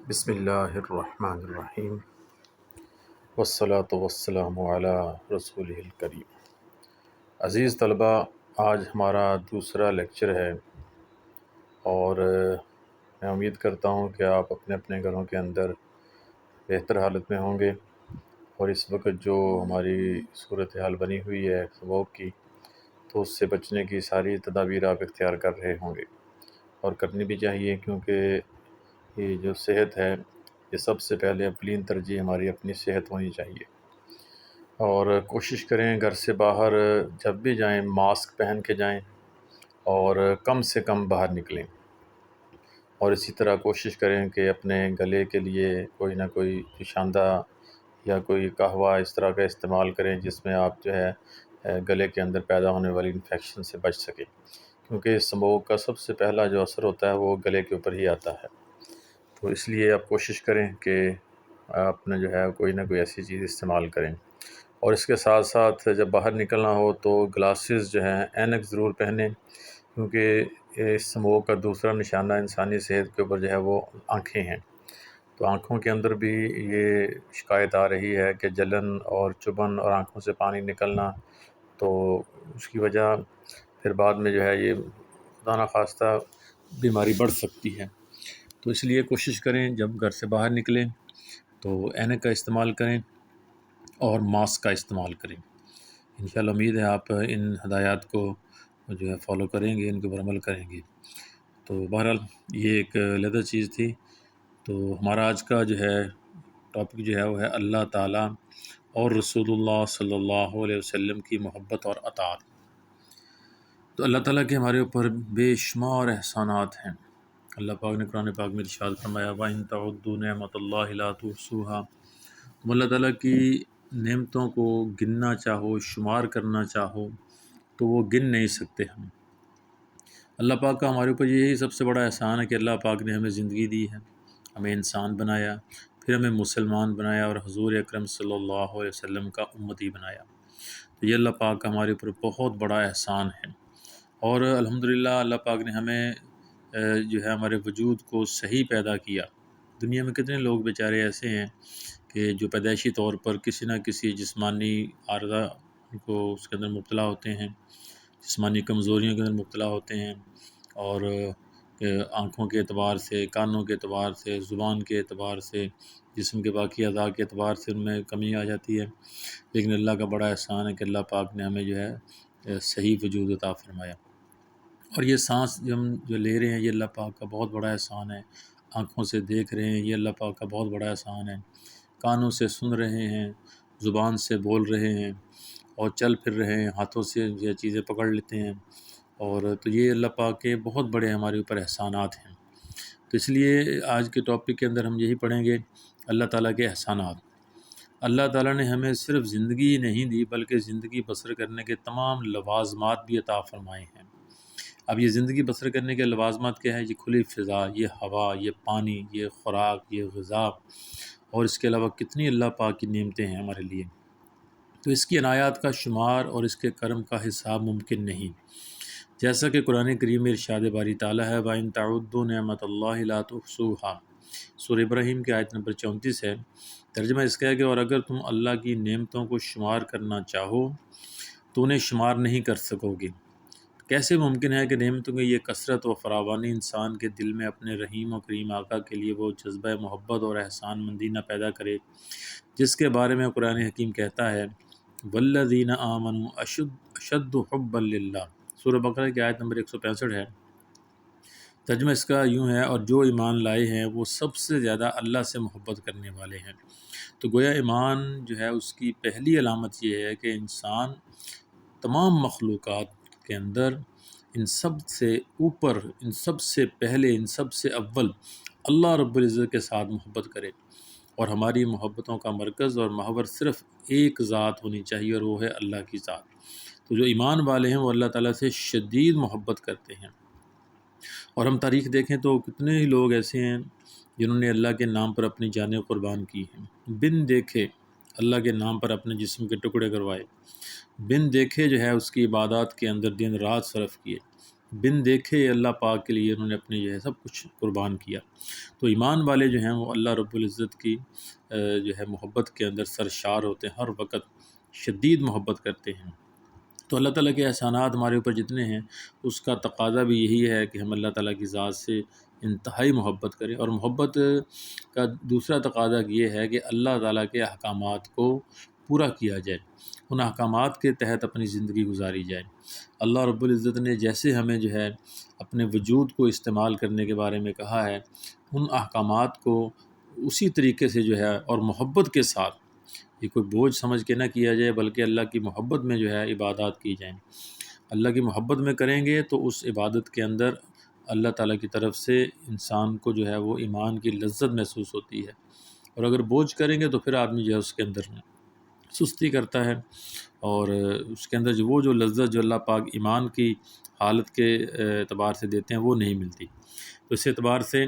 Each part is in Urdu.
بسم اللہ الرحمن الرحیم والصلاة والسلام علی رسول الکریم۔ عزیز طلبہ، آج ہمارا دوسرا لیکچر ہے اور میں امید کرتا ہوں کہ آپ اپنے اپنے گھروں کے اندر بہتر حالت میں ہوں گے اور اس وقت جو ہماری صورتحال بنی ہوئی ہے سبوک کی، تو اس سے بچنے کی ساری تدابیر آپ اختیار کر رہے ہوں گے اور کرنی بھی چاہیے، کیونکہ یہ جو صحت ہے یہ سب سے پہلے اولین ترجیح ہماری اپنی صحت ہونی چاہیے۔ اور کوشش کریں گھر سے باہر جب بھی جائیں ماسک پہن کے جائیں اور کم سے کم باہر نکلیں، اور اسی طرح کوشش کریں کہ اپنے گلے کے لیے کوئی نہ کوئی جوشاندہ یا کوئی قہوہ اس طرح کا استعمال کریں جس میں آپ جو ہے گلے کے اندر پیدا ہونے والی انفیکشن سے بچ سکیں، کیونکہ اسموک کا سب سے پہلا جو اثر ہوتا ہے وہ گلے کے اوپر ہی آتا ہے۔ تو اس لیے آپ کوشش کریں کہ آپ نے جو ہے کوئی نہ کوئی ایسی چیز استعمال کریں، اور اس کے ساتھ ساتھ جب باہر نکلنا ہو تو گلاسز جو ہیں اینک ضرور پہنیں، کیونکہ اسموک کا دوسرا نشانہ انسانی صحت کے اوپر جو ہے وہ آنکھیں ہیں۔ تو آنکھوں کے اندر بھی یہ شکایت آ رہی ہے کہ جلن اور چبھن اور آنکھوں سے پانی نکلنا، تو اس کی وجہ پھر بعد میں جو ہے یہ خدا نخواستہ بیماری بڑھ سکتی ہے۔ تو اس لیے کوشش کریں جب گھر سے باہر نکلیں تو اینک کا استعمال کریں اور ماسک کا استعمال کریں۔ انشاءاللہ امید ہے آپ ان ہدایات کو جو ہے فالو کریں گے، ان کے اوپر عمل کریں گے۔ تو بہرحال یہ ایک علیحدہ چیز تھی۔ تو ہمارا آج کا جو ہے ٹاپک جو ہے وہ ہے اللہ تعالیٰ اور رسول اللہ صلی اللہ علیہ وسلم کی محبت اور اطاعت۔ تو اللہ تعالیٰ کے ہمارے اوپر بے شمار احسانات ہیں۔ اللہ پاک نے قرآن پاک میں ارشاد فرمایا وَإِن تَعُدُّوا نِعْمَتَ اللَّهِ لَا تُحْصُوهَا۔ تم اللہ تعالیٰ کی نعمتوں کو گننا چاہو، شمار کرنا چاہو تو وہ گن نہیں سکتے ہم۔ اللہ پاک کا ہمارے اوپر یہی سب سے بڑا احسان ہے کہ اللہ پاک نے ہمیں زندگی دی ہے، ہمیں انسان بنایا، پھر ہمیں مسلمان بنایا اور حضور اکرم صلی اللہ علیہ وسلم کا امتی بنایا۔ تو یہ اللہ پاک کا ہمارے اوپر بہت بڑا احسان ہے، اور الحمدللہ اللہ پاک نے ہمیں جو ہے ہمارے وجود کو صحیح پیدا کیا۔ دنیا میں کتنے لوگ بیچارے ایسے ہیں کہ جو پیدائشی طور پر کسی نہ کسی جسمانی عارضہ کو اس کے اندر مبتلا ہوتے ہیں، جسمانی کمزوریوں کے اندر مبتلا ہوتے ہیں، اور آنکھوں کے اعتبار سے، کانوں کے اعتبار سے، زبان کے اعتبار سے، جسم کے باقی اعضاء کے اعتبار سے ان میں کمی آ جاتی ہے۔ لیکن اللہ کا بڑا احسان ہے کہ اللہ پاک نے ہمیں جو ہے صحیح وجود عطا فرمایا۔ اور یہ سانس جو لے رہے ہیں یہ اللہ پاک کا بہت بڑا احسان ہے، آنکھوں سے دیکھ رہے ہیں یہ اللہ پاک کا بہت بڑا احسان ہے، کانوں سے سن رہے ہیں، زبان سے بول رہے ہیں، اور چل پھر رہے ہیں، ہاتھوں سے یہ چیزیں پکڑ لیتے ہیں، اور تو یہ اللہ پاک کے بہت بڑے ہمارے اوپر احسانات ہیں۔ تو اس لیے آج کے ٹاپک کے اندر ہم یہی پڑھیں گے، اللہ تعالیٰ کے احسانات۔ اللہ تعالیٰ نے ہمیں صرف زندگی نہیں دی بلکہ زندگی بسر کرنے کے تمام لوازمات بھی عطا فرمائے ہیں۔ اب یہ زندگی بسر کرنے کے لوازمات کیا ہے؟ یہ کھلی فضا، یہ ہوا، یہ پانی، یہ خوراک، یہ غذا، اور اس کے علاوہ کتنی اللہ پاک کی نعمتیں ہیں ہمارے لیے۔ تو اس کی عنایات کا شمار اور اس کے کرم کا حساب ممکن نہیں، جیسا کہ قرآن کریم میں ارشاد باری تعالیٰ ہے وَإِن تَعُدُّوا نِعْمَتَ اللَّهِ لَا تُحْصُوهَا۔ سورہ ابراہیم کی آیت نمبر 34 ہے۔ ترجمہ اس کا ہے کہ اور اگر تم اللہ کی نعمتوں کو شمار کرنا چاہو تو انہیں شمار نہیں کر سکو گے۔ کیسے ممکن ہے کہ نعمتوں کی یہ کثرت و فراوانی انسان کے دل میں اپنے رحیم و کریم آقا کے لیے وہ جذبہ محبت اور احسان مندی نہ پیدا کرے جس کے بارے میں قرآن حکیم کہتا ہے وَالَّذِينَ آمَنُوا أَشَدُّ حُبًّا لِلَّهِ۔ سورہ بقرہ کی آیت نمبر 165 ہے۔ ترجمہ اس کا یوں ہے اور جو ایمان لائے ہیں وہ سب سے زیادہ اللہ سے محبت کرنے والے ہیں۔ تو گویا ایمان جو ہے اس کی پہلی علامت یہ ہے کہ انسان تمام مخلوقات کے اندر ان سب سے اوپر، ان سب سے پہلے، ان سب سے اول اللہ رب العزت کے ساتھ محبت کرے، اور ہماری محبتوں کا مرکز اور محور صرف ایک ذات ہونی چاہیے، اور وہ ہے اللہ کی ذات۔ تو جو ایمان والے ہیں وہ اللہ تعالیٰ سے شدید محبت کرتے ہیں، اور ہم تاریخ دیکھیں تو کتنے ہی لوگ ایسے ہیں جنہوں نے اللہ کے نام پر اپنی جانیں قربان کی ہیں، بن دیکھے اللہ کے نام پر اپنے جسم کے ٹکڑے کروائے، بن دیکھے جو ہے اس کی عبادات کے اندر دن رات صرف کیے، بن دیکھے اللہ پاک کے لیے انہوں نے اپنے جو ہے سب کچھ قربان کیا۔ تو ایمان والے جو ہیں وہ اللہ رب العزت کی جو ہے محبت کے اندر سرشار ہوتے ہیں، ہر وقت شدید محبت کرتے ہیں۔ تو اللہ تعالیٰ کے احسانات ہمارے اوپر جتنے ہیں اس کا تقاضا بھی یہی ہے کہ ہم اللہ تعالیٰ کی ذات سے انتہائی محبت کریں، اور محبت کا دوسرا تقاضا یہ ہے کہ اللہ تعالیٰ کے احکامات کو پورا کیا جائے، ان احکامات کے تحت اپنی زندگی گزاری جائے۔ اللہ رب العزت نے جیسے ہمیں جو ہے اپنے وجود کو استعمال کرنے کے بارے میں کہا ہے، ان احکامات کو اسی طریقے سے جو ہے اور محبت کے ساتھ، یہ کوئی بوجھ سمجھ کے نہ کیا جائے بلکہ اللہ کی محبت میں جو ہے عبادات کی جائیں۔ اللہ کی محبت میں کریں گے تو اس عبادت کے اندر اللہ تعالیٰ کی طرف سے انسان کو جو ہے وہ ایمان کی لذت محسوس ہوتی ہے، اور اگر بوجھ کریں گے تو پھر آدمی جو ہے اس کے اندر سستی کرتا ہے، اور اس کے اندر جو لذت جو اللہ پاک ایمان کی حالت کے اعتبار سے دیتے ہیں وہ نہیں ملتی۔ تو اس اعتبار سے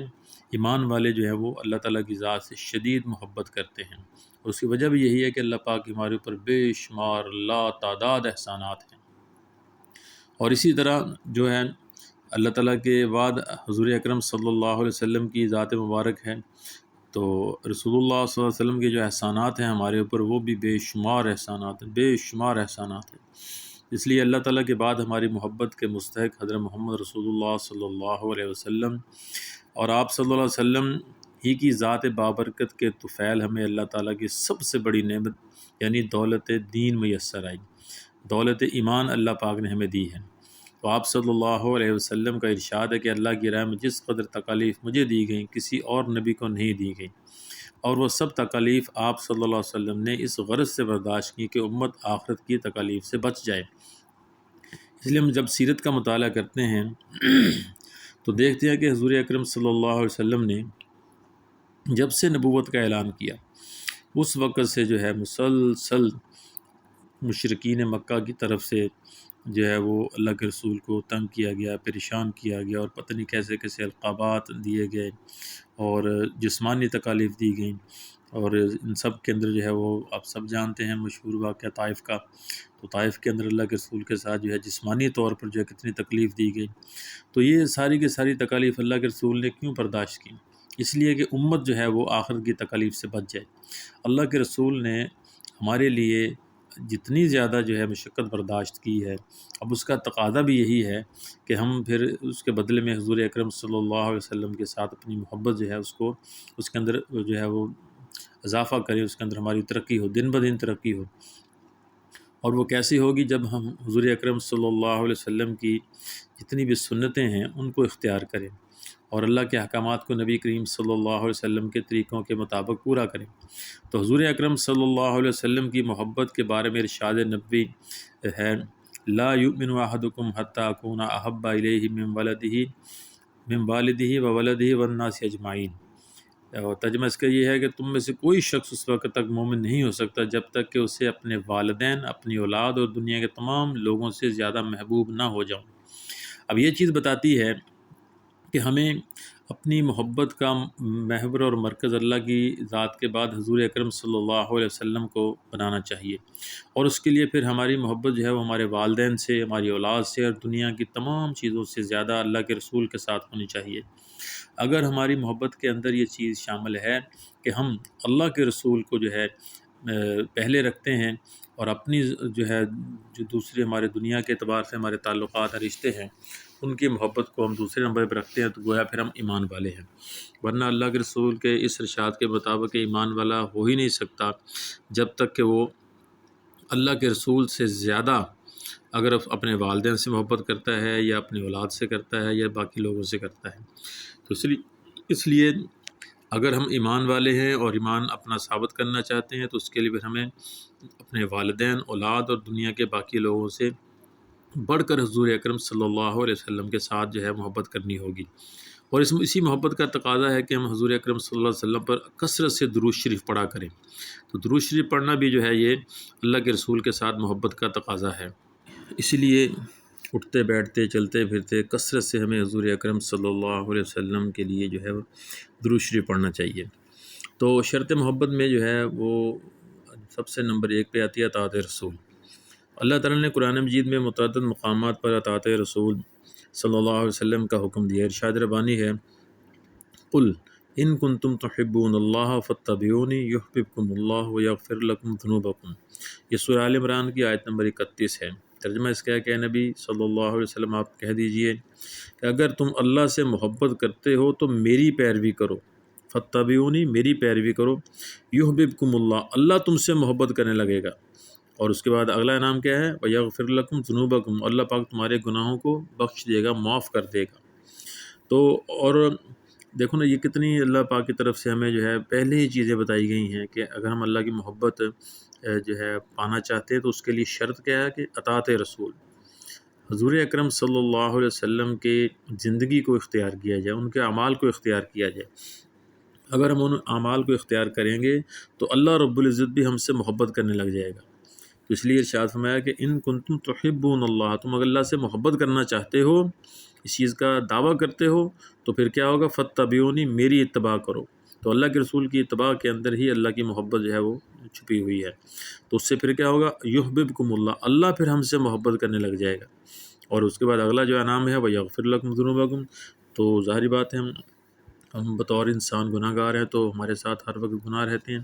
ایمان والے جو ہیں وہ اللہ تعالیٰ کی ذات سے شدید محبت کرتے ہیں، اور اس کی وجہ بھی یہی ہے کہ اللہ پاک ہمارے اوپر بے شمار لا تعداد احسانات ہیں۔ اور اسی طرح جو ہے اللہ تعالیٰ کے بعد حضور اکرم صلی اللہ علیہ وسلم کی ذات مبارک ہے، تو رسول اللہ صلی اللہ علیہ وسلم کے جو احسانات ہیں ہمارے اوپر وہ بھی بے شمار احسانات ہیں، بے شمار احسانات ہیں۔ اس لیے اللہ تعالیٰ کے بعد ہماری محبت کے مستحق حضرت محمد رسول اللہ صلی اللہ علیہ وسلم، اور آپ صلی اللہ علیہ وسلم ہی کی ذات بابرکت کے طفیل ہمیں اللہ تعالیٰ کی سب سے بڑی نعمت یعنی دولت دین میسر آئی، دولت ایمان اللہ پاک نے ہمیں دی ہے۔ تو آپ صلی اللہ علیہ وسلم کا ارشاد ہے کہ اللہ کی راہ میں جس قدر تکالیف مجھے دی گئیں کسی اور نبی کو نہیں دی گئی، اور وہ سب تکالیف آپ صلی اللہ علیہ وسلم نے اس غرض سے برداشت کی کہ امت آخرت کی تکالیف سے بچ جائے۔ اس لیے ہم جب سیرت کا مطالعہ کرتے ہیں تو دیکھتے ہیں کہ حضور اکرم صلی اللہ علیہ وسلم نے جب سے نبوت کا اعلان کیا اس وقت سے جو ہے مسلسل مشرکین مکہ کی طرف سے جو ہے وہ اللہ کے رسول کو تنگ کیا گیا، پریشان کیا گیا، اور پتہ نہیں کیسے کیسے القابات دیے گئے اور جسمانی تکالیف دی گئیں، اور ان سب کے اندر جو ہے وہ آپ سب جانتے ہیں مشہور واقعہ طائف کا۔ تو طائف کے اندر اللہ کے رسول کے ساتھ جو ہے جسمانی طور پر جو ہے کتنی تکلیف دی گئی۔ تو یہ ساری کی ساری تکالیف اللہ کے رسول نے کیوں برداشت کی؟ اس لیے کہ امت جو ہے وہ آخرت کی تکالیف سے بچ جائے۔ اللہ کے رسول نے ہمارے لیے جتنی زیادہ جو ہے مشقت برداشت کی ہے، اب اس کا تقاضا بھی یہی ہے کہ ہم پھر اس کے بدلے میں حضور اکرم صلی اللہ علیہ وسلم کے ساتھ اپنی محبت جو ہے اس کے اندر جو ہے وہ اضافہ کریں، اس کے اندر ہماری ترقی ہو، دن بدن ترقی ہو۔ اور وہ کیسی ہوگی؟ جب ہم حضور اکرم صلی اللہ علیہ وسلم کی جتنی بھی سنتیں ہیں ان کو اختیار کریں، اور اللہ کے احکامات کو نبی کریم صلی اللہ علیہ وسلم کے طریقوں کے مطابق پورا کریں۔ تو حضور اکرم صلی اللہ علیہ وسلم کی محبت کے بارے میں ارشاد نبوی ہے، لا یؤمن احدکم حتی اکون احب الیہ من والدہ وولدہ والناس اجمعین۔ اور ترجمہ اس کا یہ ہے کہ تم میں سے کوئی شخص اس وقت تک مومن نہیں ہو سکتا جب تک کہ اسے اپنے والدین، اپنی اولاد اور دنیا کے تمام لوگوں سے زیادہ محبوب نہ ہو جاؤں۔ اب یہ چیز بتاتی ہے کہ ہمیں اپنی محبت کا محور اور مرکز اللہ کی ذات کے بعد حضور اکرم صلی اللہ علیہ وسلم کو بنانا چاہیے، اور اس کے لیے پھر ہماری محبت جو ہے وہ ہمارے والدین سے، ہماری اولاد سے اور دنیا کی تمام چیزوں سے زیادہ اللہ کے رسول کے ساتھ ہونی چاہیے۔ اگر ہماری محبت کے اندر یہ چیز شامل ہے کہ ہم اللہ کے رسول کو جو ہے پہلے رکھتے ہیں، اور اپنی جو ہے جو دوسری ہمارے دنیا کے اعتبار سے ہمارے تعلقات اور رشتے ہیں ان کی محبت کو ہم دوسرے نمبر پہ رکھتے ہیں، تو گویا پھر ہم ایمان والے ہیں۔ ورنہ اللہ کے رسول کے اس ارشاد کے مطابق ایمان والا ہو ہی نہیں سکتا جب تک کہ وہ اللہ کے رسول سے زیادہ اگر اپنے والدین سے محبت کرتا ہے یا اپنی اولاد سے کرتا ہے یا باقی لوگوں سے کرتا ہے۔ تو اس لیے اگر ہم ایمان والے ہیں اور ایمان اپنا ثابت کرنا چاہتے ہیں تو اس کے لیے پھر ہمیں اپنے والدین، اولاد اور دنیا کے باقی لوگوں سے بڑھ کر حضور اکرم صلی اللہ علیہ وسلم کے ساتھ جو ہے محبت کرنی ہوگی۔ اور اسی محبت کا تقاضا ہے کہ ہم حضور اکرم صلی اللہ علیہ وسلم پر کثرت سے درود شریف پڑھا کریں۔ تو درود شریف پڑھنا بھی جو ہے یہ اللہ کے رسول کے ساتھ محبت کا تقاضا ہے۔ اسی لیے اٹھتے بیٹھتے چلتے پھرتے کثرت سے ہمیں حضور اکرم صلی اللہ علیہ وسلم کے لیے جو ہے درود شریف پڑھنا چاہیے۔ تو شرط محبت میں جو ہے وہ سب سے نمبر 1 پہ آتی ہے اطاعت رسول۔ اللہ تعالیٰ نے قرآن مجید میں متعدد مقامات پر اطاعت رسول صلی اللہ علیہ وسلم کا حکم دیا۔ ارشاد ربانی ہے، قل ان کنتم تحبون اللہ فاتبعونی یحببکم اللہ ویغفر لکم ذنوبکم۔ یہ سورہ آل عمران کی آیت نمبر 31 ہے۔ ترجمہ اس کا ہے کہ نبی صلی اللہ علیہ وسلم آپ کہہ دیجئے کہ اگر تم اللہ سے محبت کرتے ہو تو میری پیروی کرو، فاتبعونی، میری پیروی کرو، یحببکم اللہ، اللہ تم سے محبت کرنے لگے گا۔ اور اس کے بعد اگلا انعام کیا ہے، ویغفر لکم ذنوبکم، اللہ پاک تمہارے گناہوں کو بخش دے گا، معاف کر دے گا۔ تو اور دیکھو نا، یہ کتنی اللہ پاک کی طرف سے ہمیں جو ہے پہلے ہی چیزیں بتائی گئی ہیں کہ اگر ہم اللہ کی محبت جو ہے پانا چاہتے ہیں تو اس کے لیے شرط کیا ہے کہ اطاعت رسول، حضور اکرم صلی اللہ علیہ وسلم کے زندگی کو اختیار کیا جائے، ان کے اعمال کو اختیار کیا جائے۔ اگر ہم ان اعمال کو اختیار کریں گے تو اللہ رب العزت بھی ہم سے محبت کرنے لگ جائے گا۔ تو اس لیے ارشاد فرمایا کہ ان کنتم تحبون اللہ، تم اگر اللہ سے محبت کرنا چاہتے ہو، اس چیز کا دعویٰ کرتے ہو، تو پھر کیا ہوگا، فاتبعونی، میری اتباع کرو۔ تو اللہ کے رسول کی اتباع کے اندر ہی اللہ کی محبت جو ہے وہ چھپی ہوئی ہے۔ تو اس سے پھر کیا ہوگا، یحببکم اللہ، اللہ پھر ہم سے محبت کرنے لگ جائے گا۔ اور اس کے بعد اگلا جو انعام ہے، ویغفر لکم ذنوبکم، تو ظاہری بات ہے ہم بطور انسان گناہ گار ہیں، تو ہمارے ساتھ ہر وقت گناہ رہتے ہیں،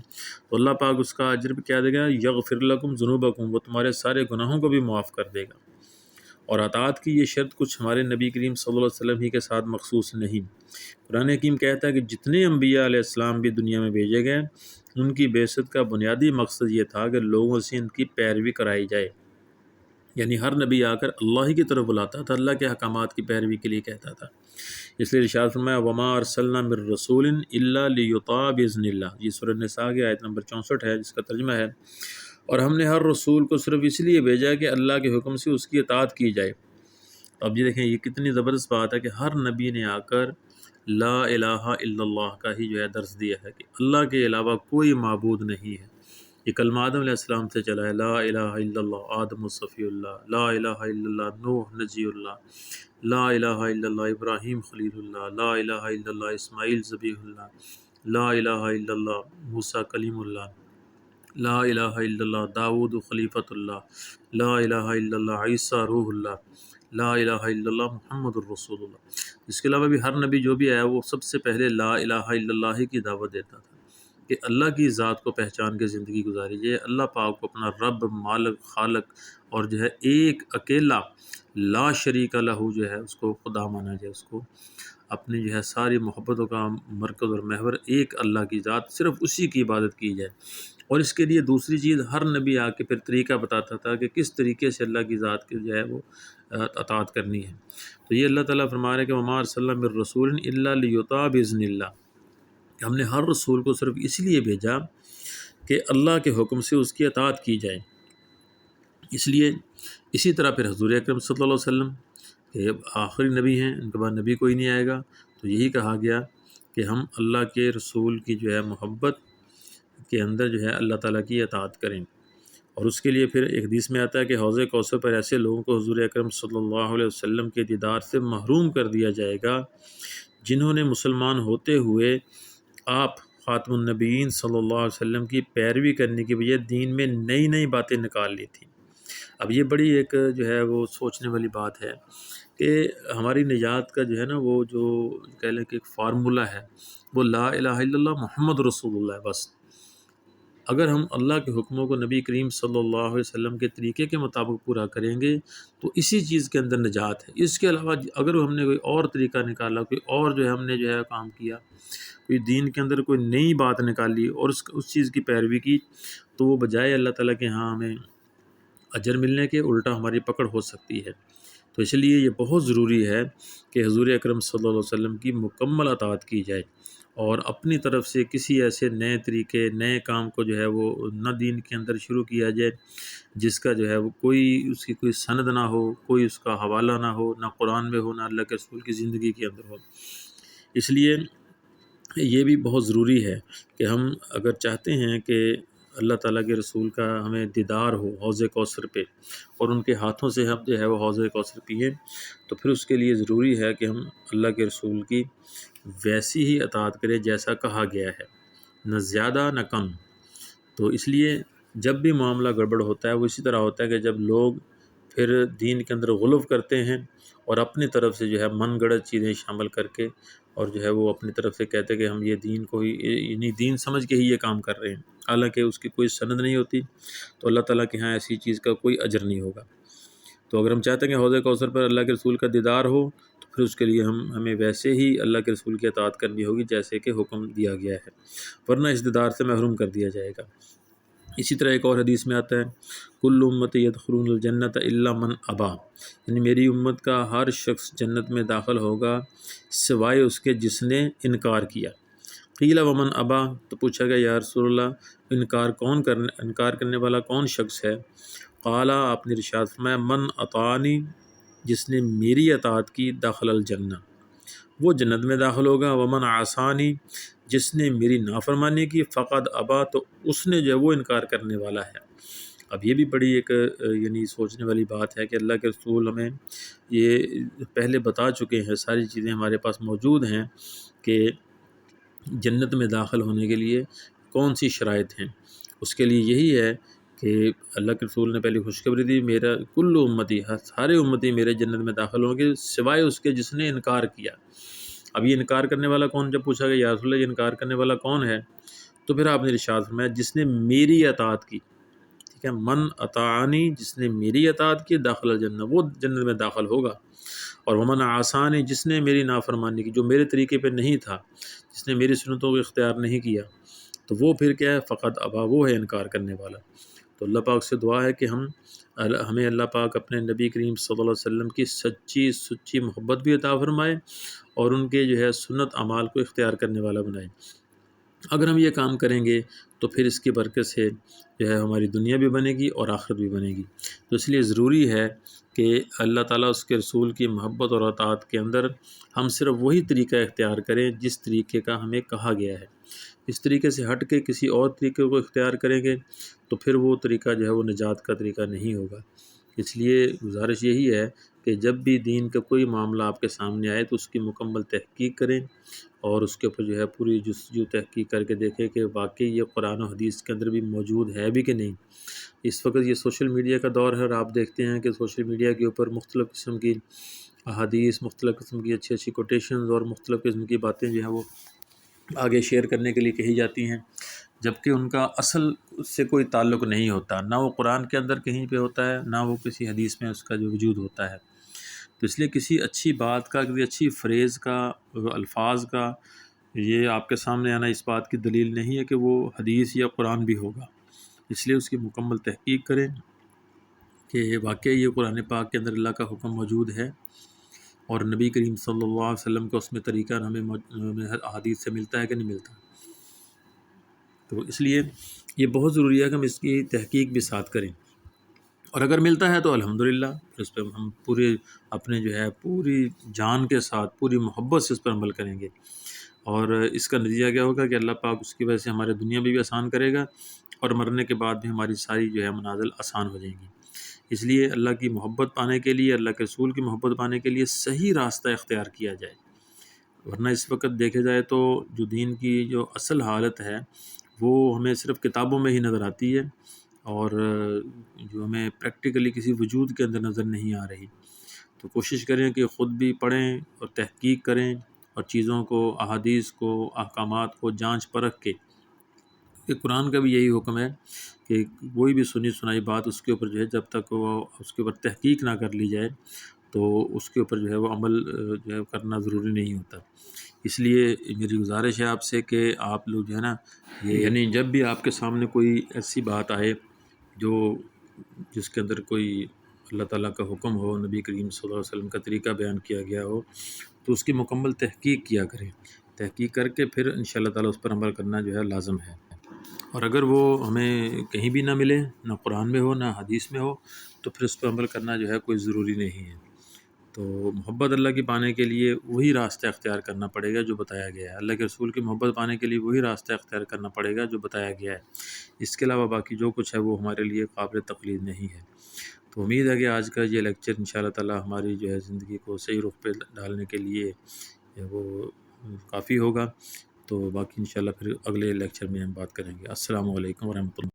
تو اللہ پاک اس کا اجر بھی کیا دے گا، یغفر لکم ذنوبکم، وہ تمہارے سارے گناہوں کو بھی معاف کر دے گا۔ اور اطاعت کی یہ شرط کچھ ہمارے نبی کریم صلی اللہ علیہ وسلم ہی کے ساتھ مخصوص نہیں۔ قرآن حکیم کہتا ہے کہ جتنے انبیاء علیہ السلام بھی دنیا میں بھیجے گئے، ان کی بعثت کا بنیادی مقصد یہ تھا کہ لوگوں سے ان کی پیروی کرائی جائے، یعنی ہر نبی آ کر اللہ ہی کی طرف بلاتا تھا، اللہ کے احکامات کی پیروی کے لیے کہتا تھا۔ اس لیے ارشاد فرمایا، وما ارسلنا من رسول الا لیطاع باذن اللہ، یہ سورہ نساء کی آیت نمبر 64 ہے، جس کا ترجمہ ہے، اور ہم نے ہر رسول کو صرف اس لیے بھیجا کہ اللہ کے حکم سے اس کی اطاعت کی جائے۔ اب یہ دیکھیں، یہ کتنی زبردست بات ہے کہ ہر نبی نے آ کر لا الہ الا اللہ کا ہی جو ہے درس دیا ہے کہ اللہ کے علاوہ کوئی معبود نہیں ہے۔ یہ کلمہ آدم علیہ السلام سے چلا ہے، لا الہ الا اللہ آدم صفی اللہ، لا الہ الا اللہ نوح نجی اللہ، لا الہ الا اللہ ابراہیم خلیل اللہ، لا الہ الا اللہ اسماعیل ذبیح اللہ، لا الہ الا اللہ موسیٰ کلیم اللہ، لا الہ الا اللہ داؤد خلیفۃ اللہ، لا الہ الا اللہ عیسیٰ روح اللہ، لا الہ الا اللہ محمد الرسول اللہ۔ اس کے علاوہ بھی ہر نبی جو بھی آیا وہ سب سے پہلے لا الہ الا اللہ ہی کی دعوت دیتا تھا کہ اللہ کی ذات کو پہچان کے زندگی گزاری جائے، اللہ پاک کو اپنا رب، مالک، خالق اور جو ہے ایک اکیلا لا شریک لہ جو ہے اس کو خدا مانا جائے، اس کو اپنی جو ہے ساری محبتوں کا مرکز اور محور ایک اللہ کی ذات، صرف اسی کی عبادت کی جائے۔ اور اس کے لیے دوسری چیز، ہر نبی آ کے پھر طریقہ بتاتا تھا کہ کس طریقے سے اللہ کی ذات کی جو ہے وہ اطاعت کرنی ہے۔ تو یہ اللہ تعالیٰ فرما رہے ہیں کہ وما ارسلنا من رسول الا لیطاع باذن اللہ، کہ ہم نے ہر رسول کو صرف اس لیے بھیجا کہ اللہ کے حکم سے اس کی اطاعت کی جائے۔ اس لیے اسی طرح پھر حضور اکرم صلی اللہ علیہ وسلم کہ آخری نبی ہیں، ان کے بعد نبی کوئی نہیں آئے گا، تو یہی کہا گیا کہ ہم اللہ کے رسول کی جو ہے محبت کے اندر جو ہے اللہ تعالیٰ کی اطاعت کریں۔ اور اس کے لیے پھر ایک حدیث میں آتا ہے کہ حوض کوثر پر ایسے لوگوں کو حضور اکرم صلی اللہ علیہ وسلم کے دیدار سے محروم کر دیا جائے گا جنہوں نے مسلمان ہوتے ہوئے آپ خاتم النبیین صلی اللہ علیہ وسلم کی پیروی کرنے کی بجائے دین میں نئی نئی باتیں نکال لی تھیں۔ اب یہ بڑی ایک جو ہے وہ سوچنے والی بات ہے کہ ہماری نجات کا جو ہے نا وہ جو کہہ لیں کہ ایک فارمولہ ہے، وہ لا الہ الا اللہ محمد رسول اللہ ہے بس۔ اگر ہم اللہ کے حکموں کو نبی کریم صلی اللہ علیہ وسلم کے طریقے کے مطابق پورا کریں گے تو اسی چیز کے اندر نجات ہے۔ اس کے علاوہ اگر ہم نے کوئی اور طریقہ نکالا، کوئی اور جو ہے ہم نے جو ہے کام کیا، کوئی دین کے اندر کوئی نئی بات نکالی اور اس چیز کی پیروی کی، تو وہ بجائے اللہ تعالیٰ کے ہاں ہمیں اجر ملنے کے الٹا ہماری پکڑ ہو سکتی ہے۔ تو اس لیے یہ بہت ضروری ہے کہ حضور اکرم صلی اللہ علیہ وسلم کی مکمل اطاعت کی جائے، اور اپنی طرف سے کسی ایسے نئے طریقے، نئے کام کو جو ہے وہ نہ دین کے اندر شروع کیا جائے جس کا جو ہے وہ کوئی اس کی کوئی سند نہ ہو، کوئی اس کا حوالہ نہ ہو، نہ قرآن میں ہو، نہ اللہ کے رسول کی زندگی کے اندر ہو۔ اس لیے یہ بھی بہت ضروری ہے کہ ہم اگر چاہتے ہیں کہ اللہ تعالیٰ کے رسول کا ہمیں دیدار ہو حوض کوثر پہ، اور ان کے ہاتھوں سے ہم جو ہے وہ حوض کوثر پئیں، تو پھر اس کے لیے ضروری ہے کہ ہم اللہ کے رسول کی ویسی ہی اطاعت کریں جیسا کہا گیا ہے، نہ زیادہ نہ کم۔ تو اس لیے جب بھی معاملہ گڑبڑ ہوتا ہے وہ اسی طرح ہوتا ہے کہ جب لوگ پھر دین کے اندر غلو کرتے ہیں اور اپنی طرف سے جو ہے من گڑت چیزیں شامل کر کے اور جو ہے وہ اپنی طرف سے کہتے ہیں کہ ہم یہ دین کو یعنی دین سمجھ کے ہی یہ کام کر رہے ہیں، حالانکہ اس کی کوئی سند نہیں ہوتی، تو اللہ تعالیٰ کے ہاں ایسی چیز کا کوئی اجر نہیں ہوگا۔ تو اگر ہم چاہتے ہیں کہ حوض کوثر پر اللہ کے رسول کا دیدار ہو تو پھر اس کے لیے ہمیں ویسے ہی اللہ کے رسول کی اطاعت کرنی ہوگی جیسے کہ حکم دیا گیا ہے، ورنہ اس دیدار سے محروم کر دیا جائے گا۔ اسی طرح ایک اور حدیث میں آتا ہے کل امت یدخلون الجنت الا من ابا، یعنی میری امت کا ہر شخص جنت میں داخل ہوگا سوائے اس کے جس نے انکار کیا۔ قیل ومن ابا، تو پوچھا گیا یا رسول اللہ انکار کرنے والا کون شخص ہے؟ قالا، آپ نے ارشاد فرمایا من اطاعنی، جس نے میری اطاعت کی دخل الجنہ، وہ جنت میں داخل ہوگا۔ ومن عصانی، جس نے میری نافرمانی کی فقد ابا، تو اس نے جو وہ انکار کرنے والا ہے۔ اب یہ بھی بڑی ایک یعنی سوچنے والی بات ہے کہ اللہ کے رسول ہمیں یہ پہلے بتا چکے ہیں، ساری چیزیں ہمارے پاس موجود ہیں کہ جنت میں داخل ہونے کے لیے کون سی شرائط ہیں۔ اس کے لیے یہی ہے کہ اللہ کے رسول نے پہلی خوشخبری دی، میرا کل امتی، سارے امتی میرے جنت میں داخل ہوں گے سوائے اس کے جس نے انکار کیا۔ اب یہ انکار کرنے والا کون، جب پوچھا گیا یا رسول اللہ یہ انکار کرنے والا کون ہے، تو پھر آپ نے ارشاد فرمایا جس نے میری اطاعت کی، ٹھیک ہے، من اطاعنی، جس نے میری اطاعت کی داخل الجنہ، وہ جنت میں داخل ہوگا۔ اور ومن عصانی، جس نے میری نافرمانی کی، جو میرے طریقے پہ نہیں تھا، جس نے میری سنتوں کو اختیار نہیں کیا، تو وہ پھر کیا ہے، فقط ابا، وہ ہے انکار کرنے والا۔ تو اللہ پاک سے دعا ہے کہ ہمیں اللہ پاک اپنے نبی کریم صلی اللہ علیہ وسلم کی سچی محبت بھی عطا فرمائے اور ان کے جو ہے سنت اعمال کو اختیار کرنے والا بنائے۔ اگر ہم یہ کام کریں گے تو پھر اس کی برکت سے جو ہے ہماری دنیا بھی بنے گی اور آخرت بھی بنے گی۔ تو اس لیے ضروری ہے کہ اللہ تعالیٰ اس کے رسول کی محبت اور اطاعت کے اندر ہم صرف وہی طریقہ اختیار کریں جس طریقے کا ہمیں کہا گیا ہے۔ اس طریقے سے ہٹ کے کسی اور طریقے کو اختیار کریں گے تو پھر وہ طریقہ جو ہے وہ نجات کا طریقہ نہیں ہوگا۔ اس لیے گزارش یہی ہے کہ جب بھی دین کا کوئی معاملہ آپ کے سامنے آئے تو اس کی مکمل تحقیق کریں اور اس کے اوپر جو ہے پوری جستجو تحقیق کر کے دیکھیں کہ واقعی یہ قرآن و حدیث کے اندر بھی موجود ہے بھی کہ نہیں۔ اس وقت یہ سوشل میڈیا کا دور ہے اور آپ دیکھتے ہیں کہ سوشل میڈیا کے اوپر مختلف قسم کی احادیث، مختلف قسم کی اچھی اچھی کوٹیشنز اور مختلف قسم کی باتیں جو ہیں وہ آگے شیئر کرنے کے لیے کہی جاتی ہیں، جبکہ ان کا اصل سے کوئی تعلق نہیں ہوتا، نہ وہ قرآن کے اندر کہیں پہ ہوتا ہے، نہ وہ کسی حدیث میں اس کا جو وجود ہوتا ہے۔ تو اس لیے کسی اچھی بات کا، کسی اچھی فریز کا، الفاظ کا یہ آپ کے سامنے آنا اس بات کی دلیل نہیں ہے کہ وہ حدیث یا قرآن بھی ہوگا۔ اس لیے اس کی مکمل تحقیق کریں کہ واقعی یہ قرآن پاک کے اندر اللہ کا حکم موجود ہے اور نبی کریم صلی اللہ علیہ وسلم کا اس میں طریقہ ہمیں احادیث سے ملتا ہے کہ نہیں ملتا۔ تو اس لیے یہ بہت ضروری ہے کہ ہم اس کی تحقیق بھی ساتھ کریں، اور اگر ملتا ہے تو الحمدللہ اس پہ ہم پورے اپنے جو ہے پوری جان کے ساتھ پوری محبت سے اس پر عمل کریں گے، اور اس کا نتیجہ کیا ہوگا کہ اللہ پاک اس کی وجہ سے ہمارے دنیا بھی آسان کرے گا اور مرنے کے بعد بھی ہماری ساری جو ہے منازل آسان ہو جائیں گی۔ اس لیے اللہ کی محبت پانے کے لیے، اللہ کے رسول کی محبت پانے کے لیے صحیح راستہ اختیار کیا جائے، ورنہ اس وقت دیکھے جائے تو جو دین کی جو اصل حالت ہے وہ ہمیں صرف کتابوں میں ہی نظر آتی ہے اور جو ہمیں پریکٹیکلی کسی وجود کے اندر نظر نہیں آ رہی۔ تو کوشش کریں کہ خود بھی پڑھیں اور تحقیق کریں اور چیزوں کو، احادیث کو، احکامات کو جانچ پرکھ کے، کہ قرآن کا بھی یہی حکم ہے کہ کوئی بھی سنی سنائی بات اس کے اوپر جو ہے جب تک وہ اس کے اوپر تحقیق نہ کر لی جائے تو اس کے اوپر جو ہے وہ عمل جو ہے کرنا ضروری نہیں ہوتا۔ اس لیے میری گزارش ہے آپ سے کہ آپ لوگ جو ہے نا یہ یعنی جب بھی آپ کے سامنے کوئی ایسی بات آئے جس کے اندر کوئی اللہ تعالیٰ کا حکم ہو، نبی کریم صلی اللہ علیہ وسلم کا طریقہ بیان کیا گیا ہو، تو اس کی مکمل تحقیق کیا کریں، تحقیق کر کے پھر انشاءاللہ تعالیٰ اس پر عمل کرنا جو ہے لازم ہے۔ اور اگر وہ ہمیں کہیں بھی نہ ملے، نہ قرآن میں ہو نہ حدیث میں ہو، تو پھر اس پر عمل کرنا جو ہے کوئی ضروری نہیں ہے۔ تو محبت اللہ کی پانے کے لیے وہی راستہ اختیار کرنا پڑے گا جو بتایا گیا ہے، اللہ کے رسول کی محبت پانے کے لیے وہی راستہ اختیار کرنا پڑے گا جو بتایا گیا ہے۔ اس کے علاوہ باقی جو کچھ ہے وہ ہمارے لیے قابل تقلید نہیں ہے۔ تو امید ہے کہ آج کا یہ لیکچر انشاءاللہ تعالی ہماری جو ہے زندگی کو صحیح رخ پہ ڈالنے کے لیے وہ کافی ہوگا۔ تو باقی انشاءاللہ پھر اگلے لیکچر میں ہم بات کریں گے۔ السلام علیکم ورحمۃ اللہ۔